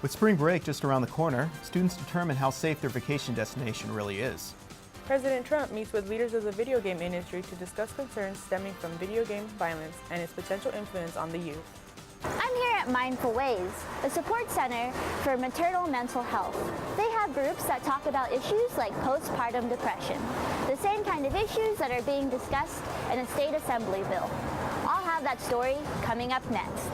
With spring break just around the corner, students determine how safe their vacation destination really is. President Trump meets with leaders of the video game industry to discuss concerns stemming from video game violence and its potential influence on the youth. I'm here at Mindful Ways, a support center for maternal mental health. They have groups that talk about issues like postpartum depression, the same kind of issues that are being discussed in a state assembly bill. I'll have that story coming up next.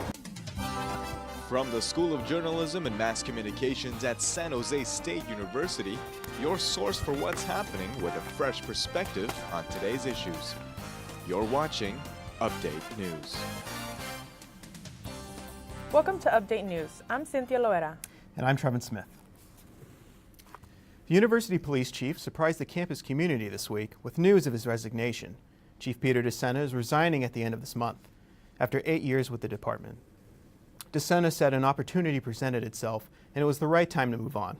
From the School of Journalism and Mass Communications at San Jose State University, your source for what's happening with a fresh perspective on today's issues. You're watching Update News. Welcome to Update News. I'm Cynthia Loera. And I'm Trevin Smith. The University Police Chief surprised the campus community this week with news of his resignation. Chief Peter DeSena is resigning at the end of this month, after 8 years with the department. DeSena said an opportunity presented itself, and it was the right time to move on.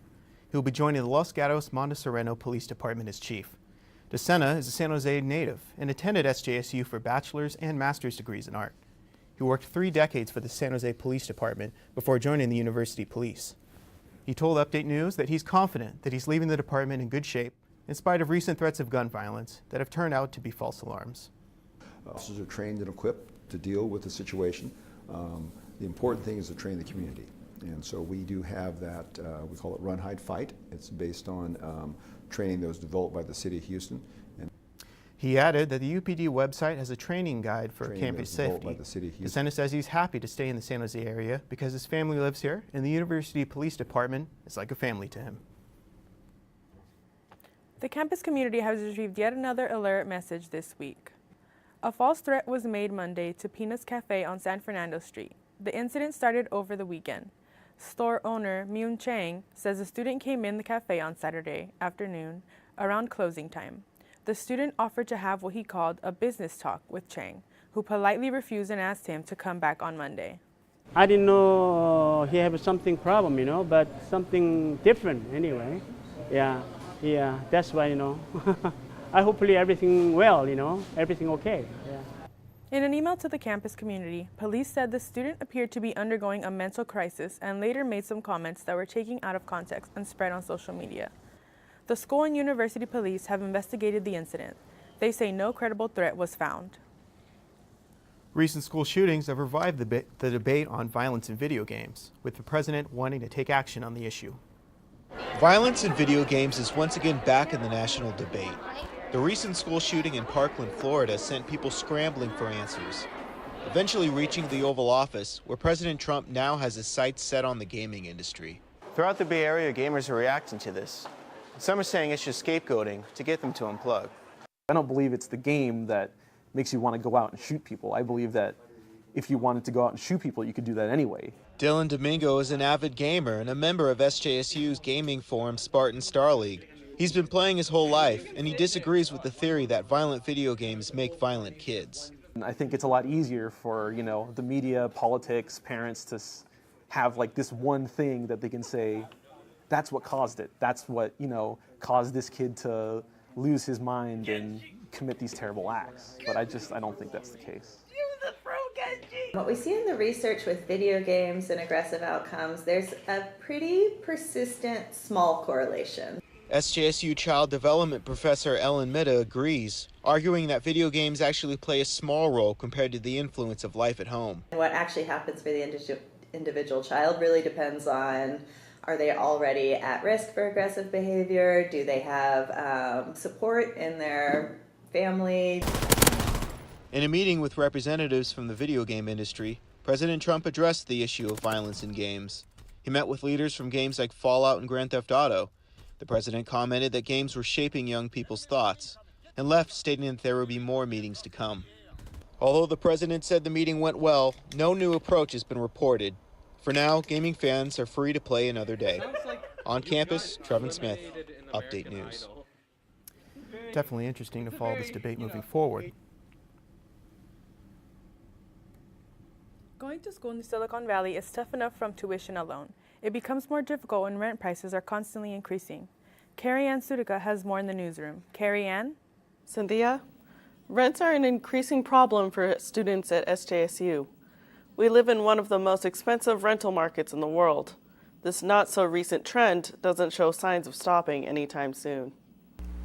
He will be joining the Los Gatos Montezureno Police Department as chief. DeSena is a San Jose native and attended SJSU for bachelor's and master's degrees in art. He worked 3 decades for the San Jose Police Department before joining the University Police. He told Update News that he's confident that he's leaving the department in good shape in spite of recent threats of gun violence that have turned out to be false alarms. Officers are trained and equipped to deal with the situation. The important thing is to train the community. And so we do have that, we call it Run, Hide, Fight. It's based on training that was developed by the City of Houston. And he added that the UPD website has a training guide for campus safety. DeSena says he's happy to stay in the San Jose area because his family lives here and the University Police Department is like a family to him. The campus community has received yet another alert message this week. A false threat was made Monday to Pina's Cafe on San Fernando Street. The incident started over the weekend. Store owner Myun Chang says a student came in the cafe on Saturday afternoon around closing time. The student offered to have what he called a business talk with Chang, who politely refused and asked him to come back on Monday. I didn't know he had something problem, but something different anyway. Yeah, that's why, I hopefully everything well, everything okay. Yeah. In an email to the campus community, police said the student appeared to be undergoing a mental crisis and later made some comments that were taken out of context and spread on social media. The school and university police have investigated the incident. They say no credible threat was found. Recent school shootings have revived the debate on violence in video games, with the president wanting to take action on the issue. Violence in video games is once again back in the national debate. The recent school shooting in Parkland, Florida sent people scrambling for answers, eventually reaching the Oval Office, where President Trump now has his sights set on the gaming industry. Throughout the Bay Area, gamers are reacting to this. Some are saying it's just scapegoating to get them to unplug. I don't believe it's the game that makes you want to go out and shoot people. I believe that if you wanted to go out and shoot people, you could do that anyway. Dylan Domingo is an avid gamer and a member of SJSU's gaming forum Spartan Star League. He's been playing his whole life, and he disagrees with the theory that violent video games make violent kids. I think it's a lot easier for, the media, politics, parents to have like this one thing that they can say, that's what caused it. That's what, caused this kid to lose his mind and commit these terrible acts. But I don't think that's the case. What we see in the research with video games and aggressive outcomes, there's a pretty persistent small correlation. SJSU child development professor Ellen Mitta agrees, arguing that video games actually play a small role compared to the influence of life at home. What actually happens for the individual child really depends on, are they already at risk for aggressive behavior? Do they have support in their family? In a meeting with representatives from the video game industry, President Trump addressed the issue of violence in games. He met with leaders from games like Fallout and Grand Theft Auto. The president commented that games were shaping young people's thoughts and left, stating that there would be more meetings to come. Although the president said the meeting went well, no new approach has been reported. For now, gaming fans are free to play another day. On campus, Trevin Smith, Update News. Definitely interesting to follow this debate moving forward. Going to school in the Silicon Valley is tough enough from tuition alone. It becomes more difficult when rent prices are constantly increasing. Carrie Ann Sudica has more in the newsroom. Carrie Ann? Cynthia, rents are an increasing problem for students at SJSU. We live in one of the most expensive rental markets in the world. This not-so-recent trend doesn't show signs of stopping anytime soon.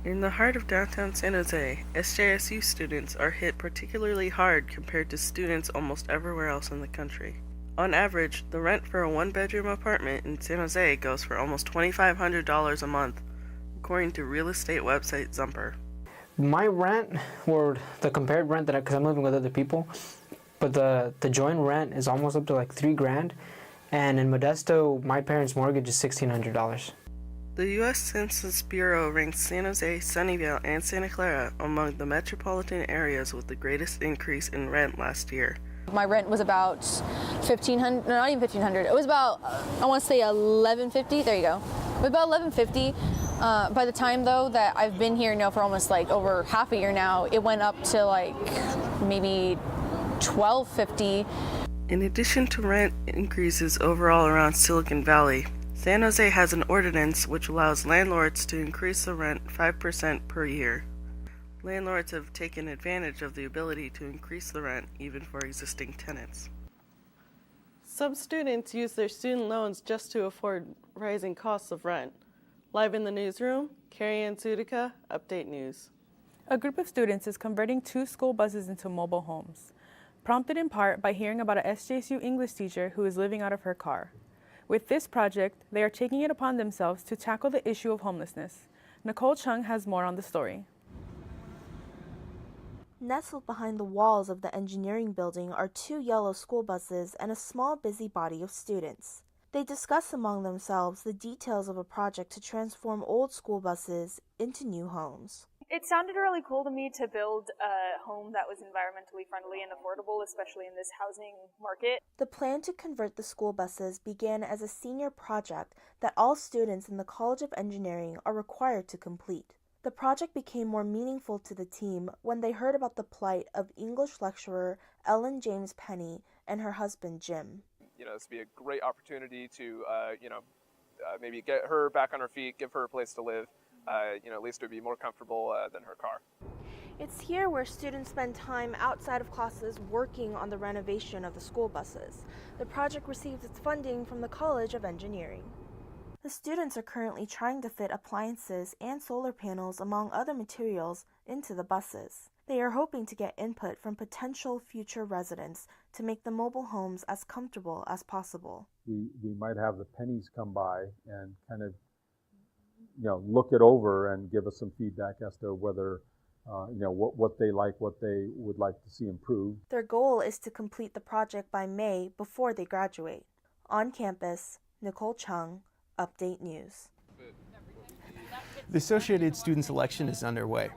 In the heart of downtown San Jose, SJSU students are hit particularly hard compared to students almost everywhere else in the country. On average, the rent for a one-bedroom apartment in San Jose goes for almost $2,500 a month, according to real estate website Zumper. My rent, or the compared rent because I'm living with other people, but the joint rent is almost up to like $3,000, and in Modesto, my parents' mortgage is $1,600. The U.S. Census Bureau ranks San Jose, Sunnyvale, and Santa Clara among the metropolitan areas with the greatest increase in rent last year. My rent was about $1,500, no, not even $1,500. It was about, I want to say $1,150. There you go. It was about $1,150. By the time though that I've been here now for almost like over half a year now, it went up to like maybe $1,250. In addition to rent increases overall around Silicon Valley, San Jose has an ordinance which allows landlords to increase the rent 5% per year. Landlords have taken advantage of the ability to increase the rent even for existing tenants. Some students use their student loans just to afford rising costs of rent. Live in the newsroom, Carrie Ann Sudica, Update News. A group of students is converting 2 school buses into mobile homes, prompted in part by hearing about a SJSU English teacher who is living out of her car. With this project, they are taking it upon themselves to tackle the issue of homelessness. Nicole Chung has more on the story. Nestled behind the walls of the engineering building are 2 yellow school buses and a small busy body of students. They discuss among themselves the details of a project to transform old school buses into new homes. It sounded really cool to me to build a home that was environmentally friendly and affordable, especially in this housing market. The plan to convert the school buses began as a senior project that all students in the College of Engineering are required to complete. The project became more meaningful to the team when they heard about the plight of English lecturer Ellen James Penny and her husband Jim. This would be a great opportunity to, maybe get her back on her feet, give her a place to live. At least it would be more comfortable than her car. It's here where students spend time outside of classes working on the renovation of the school buses. The project receives its funding from the College of Engineering. The students are currently trying to fit appliances and solar panels, among other materials, into the buses. They are hoping to get input from potential future residents to make the mobile homes as comfortable as possible. We might have the Pennies come by and kind of look it over and give us some feedback as to whether, what they like, what they would like to see improved. Their goal is to complete the project by May before they graduate. On campus, Nicole Chung, Update News. The Associated Students election is underway.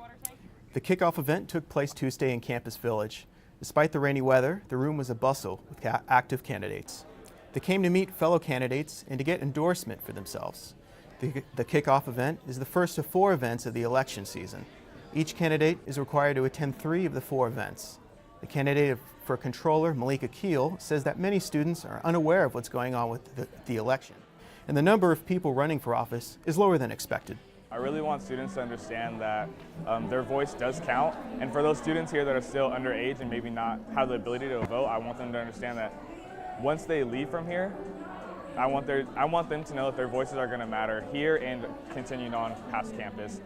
The kickoff event took place Tuesday in Campus Village. Despite the rainy weather, the room was a bustle with active candidates. They came to meet fellow candidates and to get endorsement for themselves. The kickoff event is the first of 4 events of the election season. Each candidate is required to attend 3 of the 4 events. The candidate for controller, Malika Keel, says that many students are unaware of what's going on with the election, and the number of people running for office is lower than expected. I really want students to understand that their voice does count, and for those students here that are still underage and maybe not have the ability to vote, I want them to understand that once they leave from here, I want them to know that their voices are going to matter here and continuing on past campus.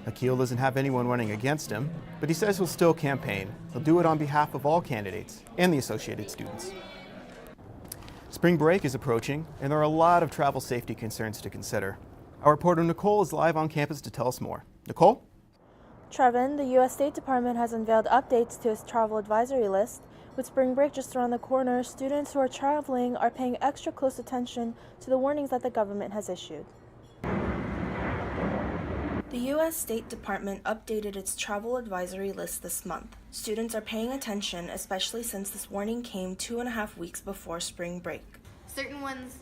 Akil doesn't have anyone running against him, but he says he'll still campaign. He'll do it on behalf of all candidates and the associated students. Spring break is approaching, and there are a lot of travel safety concerns to consider. Our reporter Nicole is live on campus to tell us more. Nicole? Trevin, the U.S. State Department has unveiled updates to its travel advisory list. With spring break just around the corner, students who are traveling are paying extra close attention to the warnings that the government has issued. The U.S. State Department updated its travel advisory list this month. Students are paying attention, especially since this warning came 2.5 weeks before spring break. Certain ones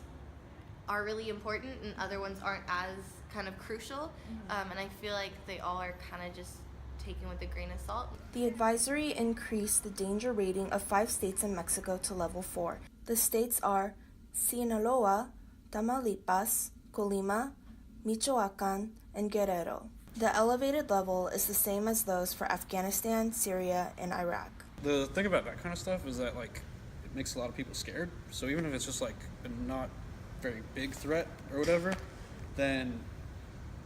are really important and other ones aren't as kind of crucial, and I feel like they all are kind of just taken with a grain of salt. The advisory increased the danger rating of 5 states in Mexico to level 4. The states are Sinaloa, Tamaulipas, Colima, Michoacan, and Guerrero. The elevated level is the same as those for Afghanistan, Syria, and Iraq. The thing about that kind of stuff is that it makes a lot of people scared. So even if it's just a not very big threat or whatever, then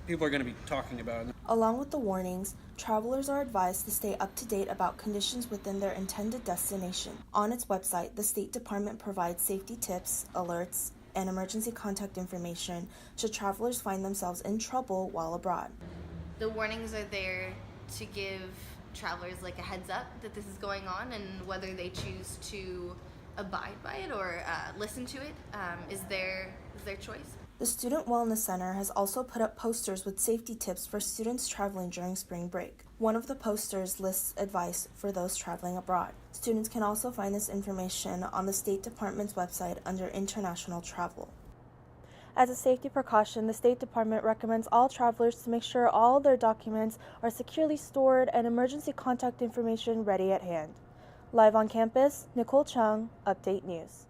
people are going to be talking about it. Along with the warnings, travelers are advised to stay up to date about conditions within their intended destination. On its website, the State Department provides safety tips, alerts, and emergency contact information should travelers find themselves in trouble while abroad. The warnings are there to give travelers like a heads up that this is going on, and whether they choose to abide by it or listen to it is their choice. The Student Wellness Center has also put up posters with safety tips for students traveling during spring break. One of the posters lists advice for those traveling abroad. Students can also find this information on the State Department's website under International Travel. As a safety precaution, the State Department recommends all travelers to make sure all their documents are securely stored and emergency contact information ready at hand. Live on campus, Nicole Chung, Update News.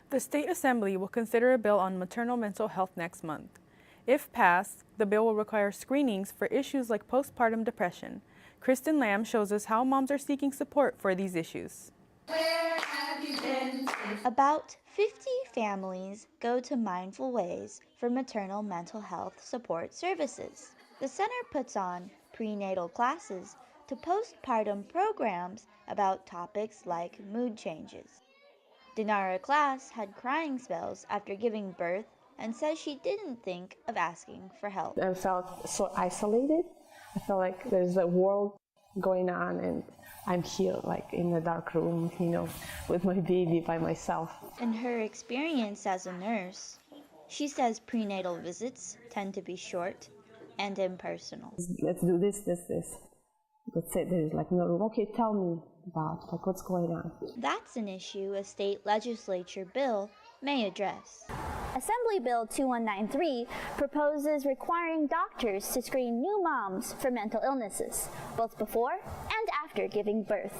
The State Assembly will consider a bill on maternal mental health next month. If passed, the bill will require screenings for issues like postpartum depression. Kristen Lamb shows us how moms are seeking support for these issues. Where have you been? About 50 families go to Mindful Ways for maternal mental health support services. The center puts on prenatal classes to postpartum programs about topics like mood changes. Dinara Class had crying spells after giving birth and says she didn't think of asking for help. I felt so isolated. I felt like there's a world going on and I'm here like in a dark room, with my baby by myself. In her experience as a nurse, she says prenatal visits tend to be short and impersonal. Let's do this. That's it. There's like no, okay, tell me about like what's going on. That's an issue a state legislature bill may address. Assembly Bill 2193 proposes requiring doctors to screen new moms for mental illnesses, both before and after giving birth.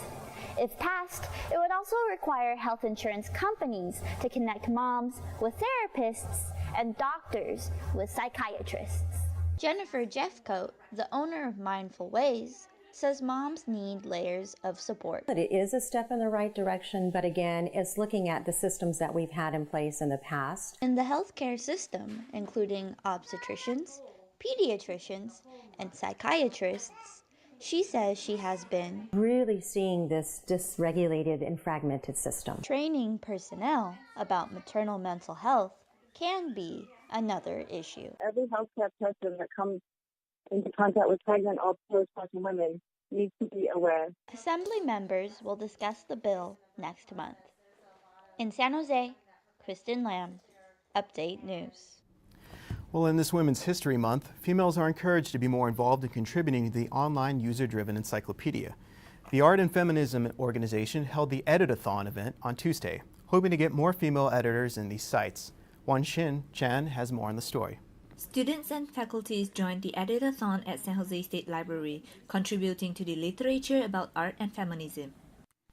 If passed, it would also require health insurance companies to connect moms with therapists and doctors with psychiatrists. Jennifer Jeffcoat, the owner of Mindful Ways, says moms need layers of support. But it is a step in the right direction, but again, it's looking at the systems that we've had in place in the past. In the healthcare system, including obstetricians, pediatricians, and psychiatrists, she says she has been really seeing this dysregulated and fragmented system. Training personnel about maternal mental health can be another issue. Every healthcare person that comes into contact with pregnant or postpartum women needs to be aware. Assembly members will discuss the bill next month. In San Jose, Kristen Lamb, Update News. Well, in this Women's History Month, females are encouraged to be more involved in contributing to the online user-driven encyclopedia. The Art and Feminism organization held the Editathon event on Tuesday, hoping to get more female editors in these sites. Wan-Shin Chan has more on the story. Students and faculties joined the Editathon at San Jose State Library, contributing to the literature about art and feminism.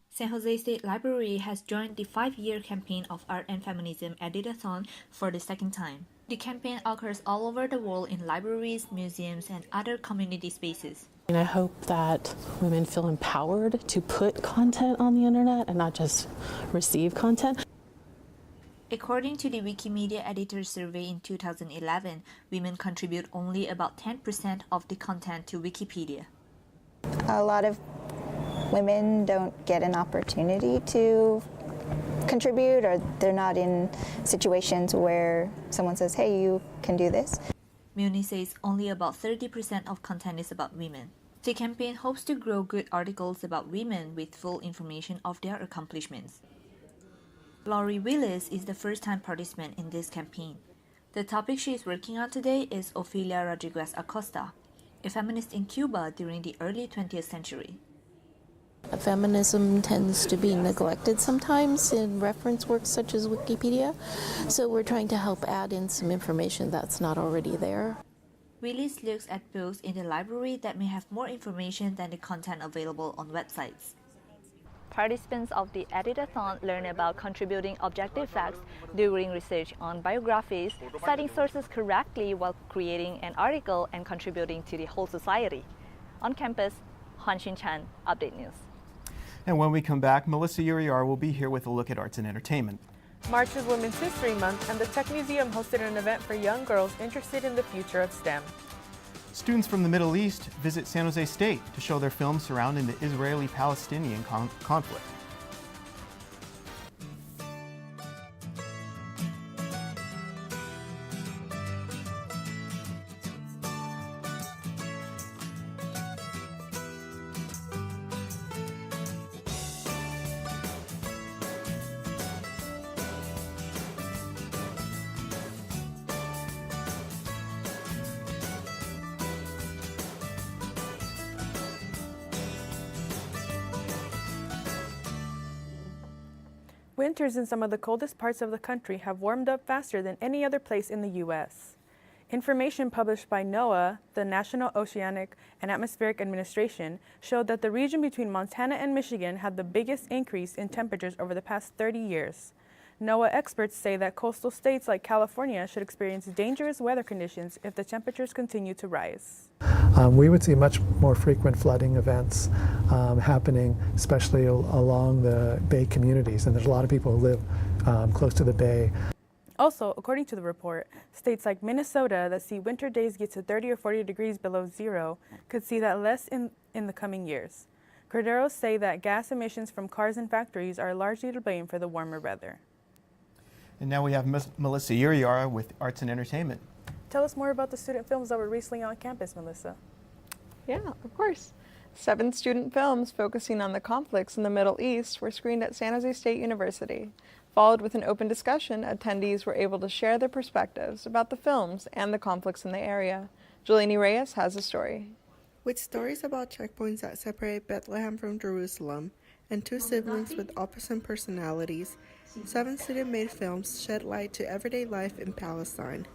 San Jose State Library has joined the 5-year campaign of Art and Feminism Editathon for the second time. The campaign occurs all over the world in libraries, museums, and other community spaces. And I hope that women feel empowered to put content on the internet and not just receive content. According to the Wikimedia Editors Survey in 2011, women contribute only about 10% of the content to Wikipedia. A lot of women don't get an opportunity to contribute, or they're not in situations where someone says, hey, you can do this. Muni says only about 30% of content is about women. The campaign hopes to grow good articles about women with full information of their accomplishments. Laurie Willis is the first-time participant in this campaign. The topic she is working on today is Ofelia Rodriguez Acosta, a feminist in Cuba during the early 20th century. Feminism tends to be neglected sometimes in reference works such as Wikipedia, so we're trying to help add in some information that's not already there. Willis looks at books in the library that may have more information than the content available on websites. Participants of the Editathon learn about contributing objective facts during research on biographies, citing sources correctly while creating an article and contributing to the whole society. On campus, Wan-Shin Chan, Update News. And when we come back, Melissa Uriar will be here with a look at arts and entertainment. March is Women's History Month, and the Tech Museum hosted an event for young girls interested in the future of STEM. Students from the Middle East visit San Jose State to show their films surrounding the Israeli-Palestinian conflict. Winters in some of the coldest parts of the country have warmed up faster than any other place in the U.S. Information published by NOAA, the National Oceanic and Atmospheric Administration, showed that the region between Montana and Michigan had the biggest increase in temperatures over the past 30 years. NOAA experts say that coastal states like California should experience dangerous weather conditions if the temperatures continue to rise. We would see much more frequent flooding events happening, especially along the bay communities, and there's a lot of people who live close to the bay. Also, according to the report, states like Minnesota that see winter days get to 30 or 40 degrees below zero could see that less in the coming years. Corderos say that gas emissions from cars and factories are largely to blame for the warmer weather. And now we have Melissa Uriara with Arts and Entertainment. Tell us more about the student films that were recently on campus, Melissa. Yeah, of course. 7 student films focusing on the conflicts in the Middle East were screened at San Jose State University. Followed with an open discussion, attendees were able to share their perspectives about the films and the conflicts in the area. Jelani Reyes has a story. With stories about checkpoints that separate Bethlehem from Jerusalem and 2 siblings with opposite personalities, 7 student-made films shed light to everyday life in Palestine.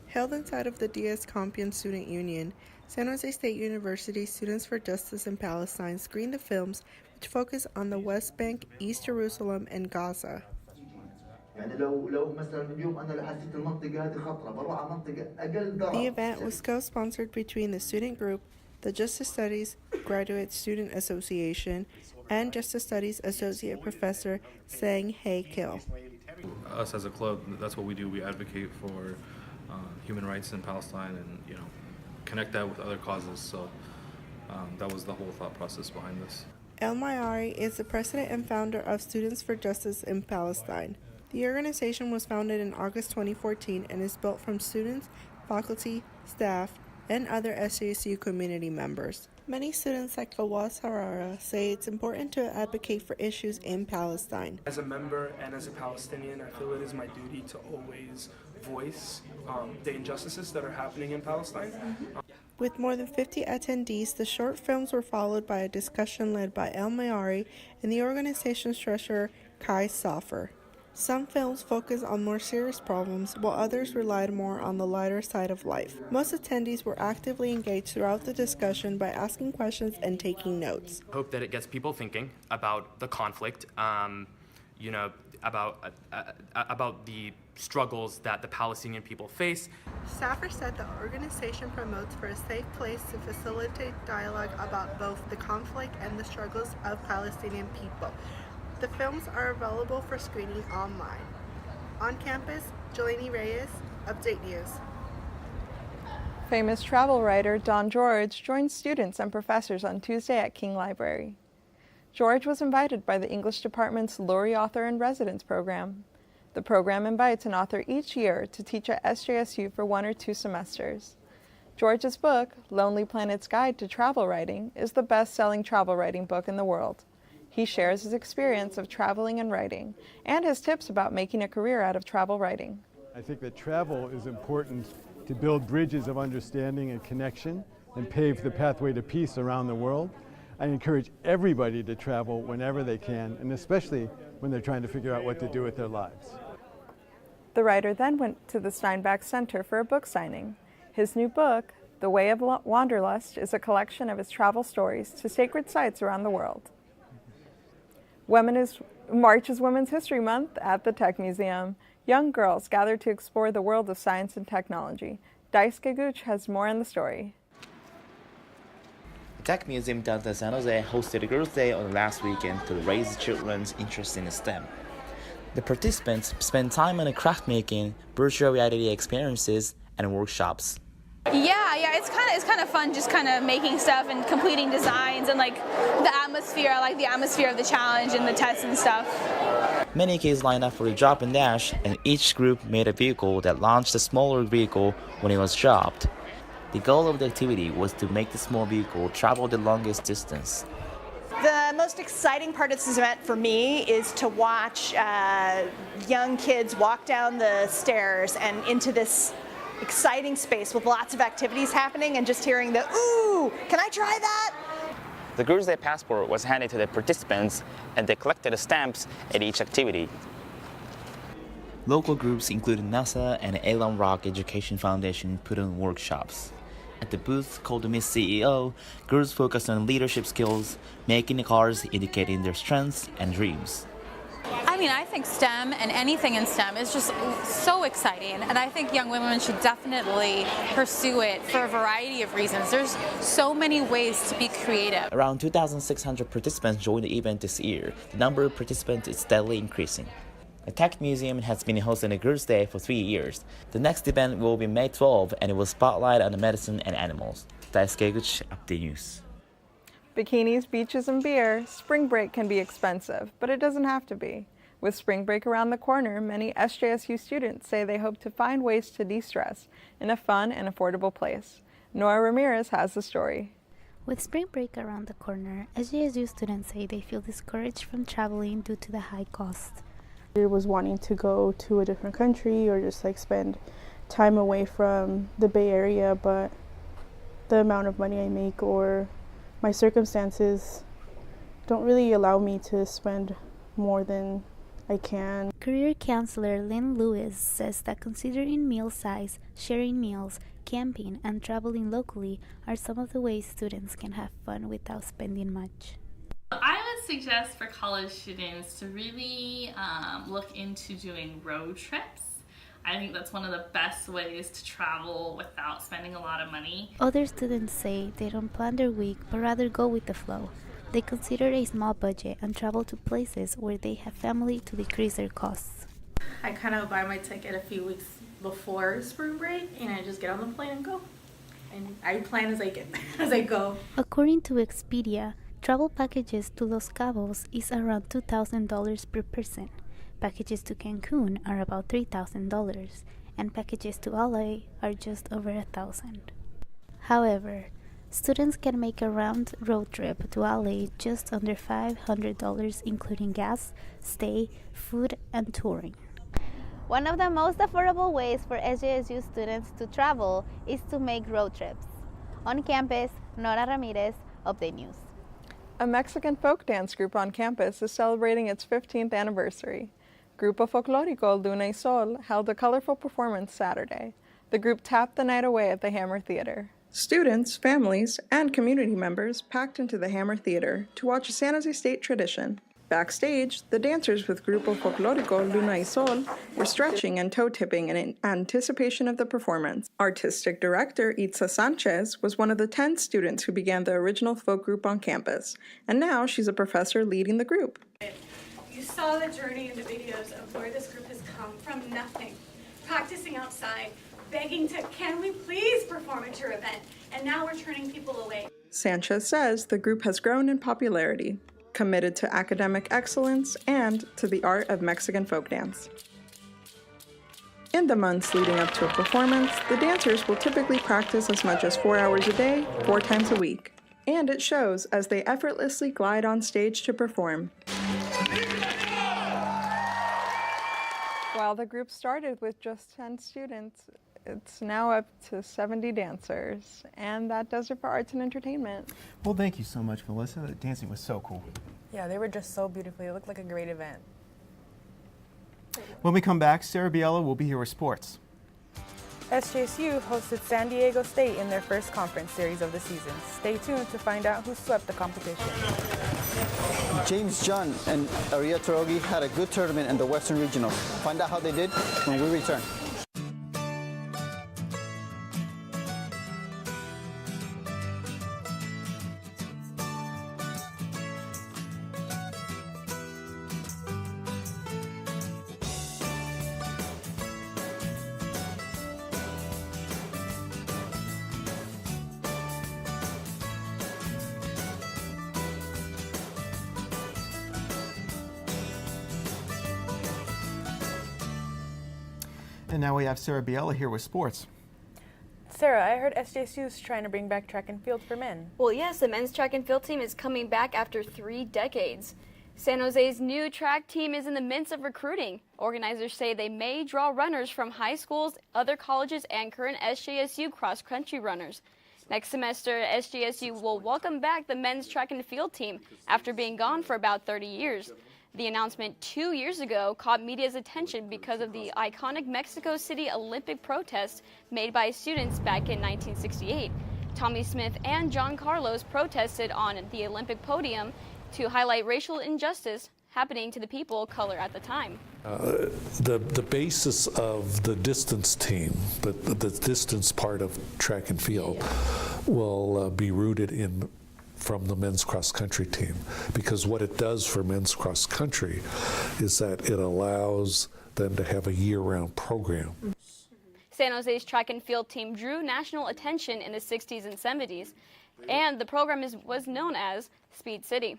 Held inside of the Diaz Compiègne Student Union, San Jose State University Students for Justice in Palestine screened the films which focus on the West Bank, East Jerusalem, and Gaza. The event was co-sponsored between the student group, the Justice Studies Graduate Student Association, and Justice Studies Associate Professor Sang Hae Kil. Us as a club, that's what we do. We advocate for human rights in Palestine and, connect that with other causes. So that was the whole thought process behind this. El Mayari is the president and founder of Students for Justice in Palestine. The organization was founded in August 2014 and is built from students, faculty, staff, and other SJSU community members. Many students like Fawaz Harara say it's important to advocate for issues in Palestine. As a member and as a Palestinian, I feel it is my duty to always voice the injustices that are happening in Palestine. With more than 50 attendees, the short films were followed by a discussion led by El Mayari and the organization's treasurer, Kai Safer. Some films focus on more serious problems, while others relied more on the lighter side of life. Most attendees were actively engaged throughout the discussion by asking questions and taking notes. I hope that it gets people thinking about the conflict, about the struggles that the Palestinian people face. Safer said the organization promotes for a safe place to facilitate dialogue about both the conflict and the struggles of Palestinian people. The films are available for screening online. On campus, Jelani Reyes, Update News. Famous travel writer Don George joined students and professors on Tuesday at King Library. George was invited by the English department's Laurie Author in Residence program. The program invites an author each year to teach at SJSU for 1 or 2 semesters. George's book, Lonely Planet's Guide to Travel Writing, is the best-selling travel writing book in the world. He shares his experience of traveling and writing, and his tips about making a career out of travel writing. I think that travel is important to build bridges of understanding and connection and pave the pathway to peace around the world. I encourage everybody to travel whenever they can, and especially when they're trying to figure out what to do with their lives. The writer then went to the Steinbach Center for a book signing. His new book, The Way of Wanderlust, is a collection of his travel stories to sacred sites around the world. March is Women's History Month at the Tech Museum. Young girls gather to explore the world of science and technology. Daisuke Gooch has more on the story. The Tech Museum downtown San Jose hosted a Girls' Day on last weekend to raise children's interest in STEM. The participants spent time on craft making, virtual reality experiences, and workshops. Yeah, it's kind of fun just kind of making stuff and completing designs and like the atmosphere. I like the atmosphere of the challenge and the tests and stuff. Many kids lined up for the drop and dash, and each group made a vehicle that launched a smaller vehicle when it was dropped. The goal of the activity was to make the small vehicle travel the longest distance. The most exciting part of this event for me is to watch young kids walk down the stairs and into this exciting space with lots of activities happening and just hearing the, ooh, can I try that? The Girls' Day passport was handed to the participants and they collected the stamps at each activity. Local groups including NASA and Elon Rock Education Foundation put on workshops. At the booth called Miss CEO, girls focused on leadership skills, making the cards indicating their strengths and dreams. I mean, I think STEM and anything in STEM is just so exciting, and I think young women should definitely pursue it for a variety of reasons. There's so many ways to be creative. Around 2,600 participants joined the event this year. The number of participants is steadily increasing. The Tech Museum has been hosting a Girls' Day for 3 years. The next event will be May 12, and it will spotlight on the medicine and animals. 다이스케이구치 Update News. Bikinis, beaches, and beer, spring break can be expensive, but it doesn't have to be. With spring break around the corner, many SJSU students say they hope to find ways to de-stress in a fun and affordable place. Nora Ramirez has the story. With spring break around the corner, SJSU students say they feel discouraged from traveling due to the high cost. I was wanting to go to a different country or just like spend time away from the Bay Area, but the amount of money I make or my circumstances don't really allow me to spend more than I can. Career counselor Lynn Lewis says that considering meal size, sharing meals, camping, and traveling locally are some of the ways students can have fun without spending much. I would suggest for college students to really look into doing road trips. I think that's one of the best ways to travel without spending a lot of money. Other students say they don't plan their week but rather go with the flow. They consider a small budget and travel to places where they have family to decrease their costs. I kind of buy my ticket a few weeks before spring break and I just get on the plane and go. And I plan as I go. According to Expedia, travel packages to Los Cabos is around $2,000 per person. Packages to Cancun are about $3,000, and packages to LA are just over $1,000. However, students can make a round road trip to LA just under $500, including gas, stay, food, and touring. One of the most affordable ways for SJSU students to travel is to make road trips. On campus, Nora Ramirez, Update News. A Mexican folk dance group on campus is celebrating its 15th anniversary. Grupo Folclórico Luna y Sol held a colorful performance Saturday. The group tapped the night away at the Hammer Theater. Students, families, and community members packed into the Hammer Theater to watch a San Jose State tradition. Backstage, the dancers with Grupo Folclórico Luna y Sol were stretching and toe-tipping in anticipation of the performance. Artistic director Itza Sanchez was one of the 10 students who began the original folk group on campus, and now she's a professor leading the group. You saw the journey in the videos of where this group has come from nothing, practicing outside, begging to, can we please perform at your event? And now we're turning people away. Sanchez says the group has grown in popularity, committed to academic excellence and to the art of Mexican folk dance. In the months leading up to a performance, the dancers will typically practice as much as 4 hours a day, 4 times a week. And it shows as they effortlessly glide on stage to perform. While the group started with just 10 students, it's now up to 70 dancers, and that does it for arts and entertainment. Well, thank you so much, Melissa. The dancing was so cool. Yeah, they were just so beautiful. It looked like a great event. When we come back, Sarah Biella will be here with sports. SJSU hosted San Diego State in their first conference series of the season. Stay tuned to find out who swept the competition. James John and Aria Torogi had a good tournament in the Western Regional. Find out how they did when we return. And now we have Sarah Biella here with sports. Sarah, I heard SJSU is trying to bring back track and field for men. Well, yes, the men's track and field team is coming back after 3 decades. San Jose's new track team is in the midst of recruiting. Organizers say they may draw runners from high schools, other colleges, and current SJSU cross-country runners. Next semester, SJSU will welcome back the men's track and field team after being gone for about 30 years. The announcement 2 years ago caught media's attention because of the iconic Mexico City Olympic protest made by students back in 1968. Tommy Smith and John Carlos protested on the Olympic podium to highlight racial injustice happening to the people of color at the time. The basis of the distance team, the distance part of track and field, will be rooted in from the men's cross country team, because what it does for men's cross country is that it allows them to have a year-round program. San Jose's track and field team drew national attention in the 60s and 70s, and the program was known as Speed City.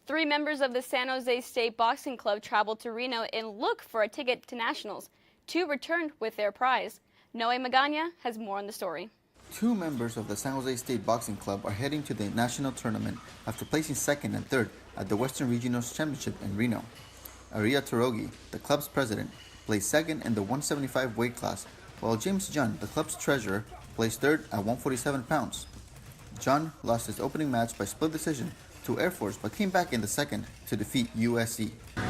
3 members of the San Jose State Boxing Club traveled to Reno and looked for a ticket to nationals. 2 returned with their prize. Noe Magana has more on the story. 2 members of the San Jose State Boxing Club are heading to the national tournament after placing 2nd and 3rd at the Western Regionals Championship in Reno. Aria Torogi, the club's president, placed 2nd in the 175 weight class, while James John, the club's treasurer, placed 3rd at 147 pounds. John lost his opening match by split decision to Air Force, but came back in the 2nd to defeat USC.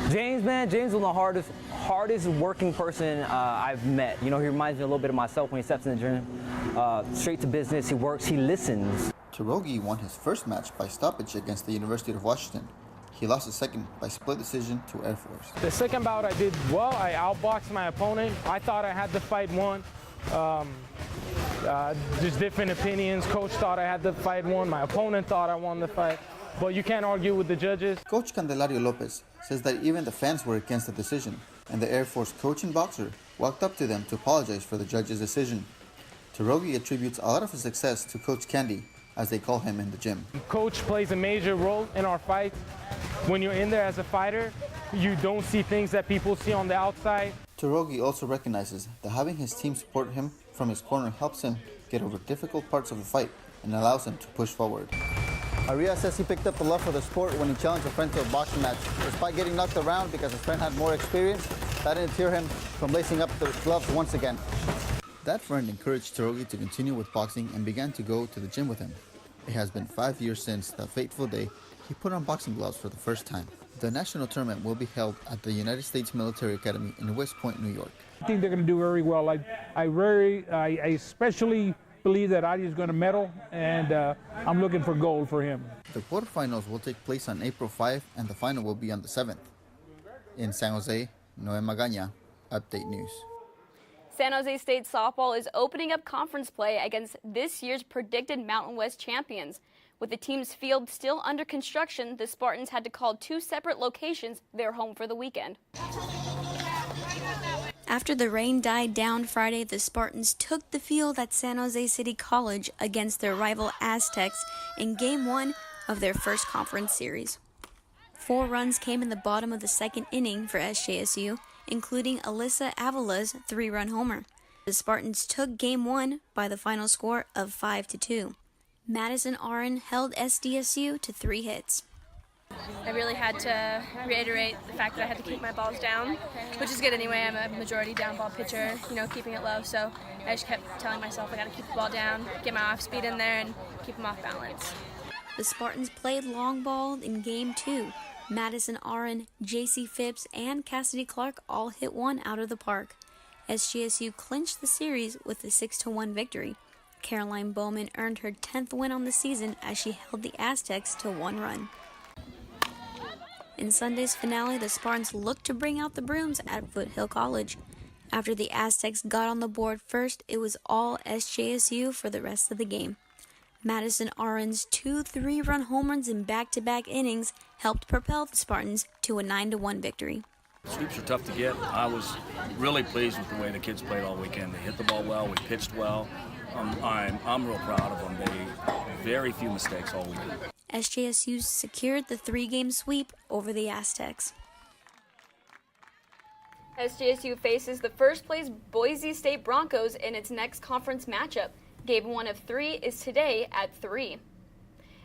James was the hardest working person I've met. You know, he reminds me a little bit of myself when he steps in the gym. Straight to business, he works, he listens. Torogi won his first match by stoppage against the University of Washington. He lost his 2nd by split decision to Air Force. The 2nd bout I did well. I outboxed my opponent. I thought I had the fight won. Just different opinions. Coach thought I had the fight won. My opponent thought I won the fight. But you can't argue with the judges. Coach Candelario Lopez says that even the fans were against the decision, and the Air Force coach and boxer walked up to them to apologize for the judge's decision. Torogi attributes a lot of his success to Coach Candy, as they call him in the gym. Coach plays a major role in our fights. When you're in there as a fighter, you don't see things that people see on the outside. Torogi also recognizes that having his team support him from his corner helps him get over difficult parts of the fight and allows him to push forward. Aria says he picked up the love for the sport when he challenged a friend to a boxing match. Despite getting knocked around because his friend had more experience, that didn't deter him from lacing up the gloves once again. That friend encouraged Torogi to continue with boxing and began to go to the gym with him. It has been 5 years since that fateful day he put on boxing gloves for the first time. The national tournament will be held at the United States Military Academy in West Point, New York. I think they're going to do very well. I especially believe that Adi is going to medal, and I'm looking for gold for him. The quarterfinals will take place on April 5, and the final will be on the 7th. In San Jose, Noe Magana, Update News. San Jose State softball is opening up conference play against this year's predicted Mountain West champions. With the team's field still under construction, the Spartans had to call 2 separate locations their home for the weekend. After the rain died down Friday, the Spartans took the field at San Jose City College against their rival Aztecs in Game 1 of their first conference series. 4 runs came in the bottom of the 2nd inning for SJSU, including Alyssa Avila's 3-run homer. The Spartans took Game 1 by the final score of 5-2. Madison Aron held SDSU to 3 hits. I really had to reiterate the fact that I had to keep my balls down, which is good anyway. I'm a majority down ball pitcher, keeping it low. So I just kept telling myself I got to keep the ball down, get my off speed in there, and keep them off balance. The Spartans played long ball in Game 2. Madison Aron, J.C. Phipps, and Cassidy Clark all hit one out of the park. SJSU clinched the series with a 6-1 victory. Caroline Bowman earned her 10th win on the season as she held the Aztecs to 1 run. In Sunday's finale, the Spartans looked to bring out the brooms at Foothill College. After the Aztecs got on the board first, it was all SJSU for the rest of the game. Madison Aron's 2 3-run home runs in back-to-back innings helped propel the Spartans to a 9-1 victory. Sweeps are tough to get. I was really pleased with the way the kids played all weekend. They hit the ball well, we pitched well. I'm real proud of them. They very few mistakes all weekend. SJSU secured the 3-game sweep over the Aztecs. SJSU faces the first place Boise State Broncos in its next conference matchup. Game 1 of 3 is today at 3.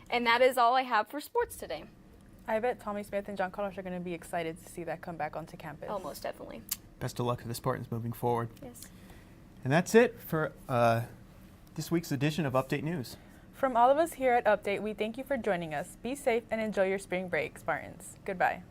And that is all I have for sports today. I bet Tommy Smith and John Carlos are going to be excited to see that come back onto campus. Oh, most definitely. Best of luck to the Spartans moving forward. Yes. And that's it for this week's edition of Update News. From all of us here at Update, we thank you for joining us. Be safe and enjoy your spring break, Spartans. Goodbye.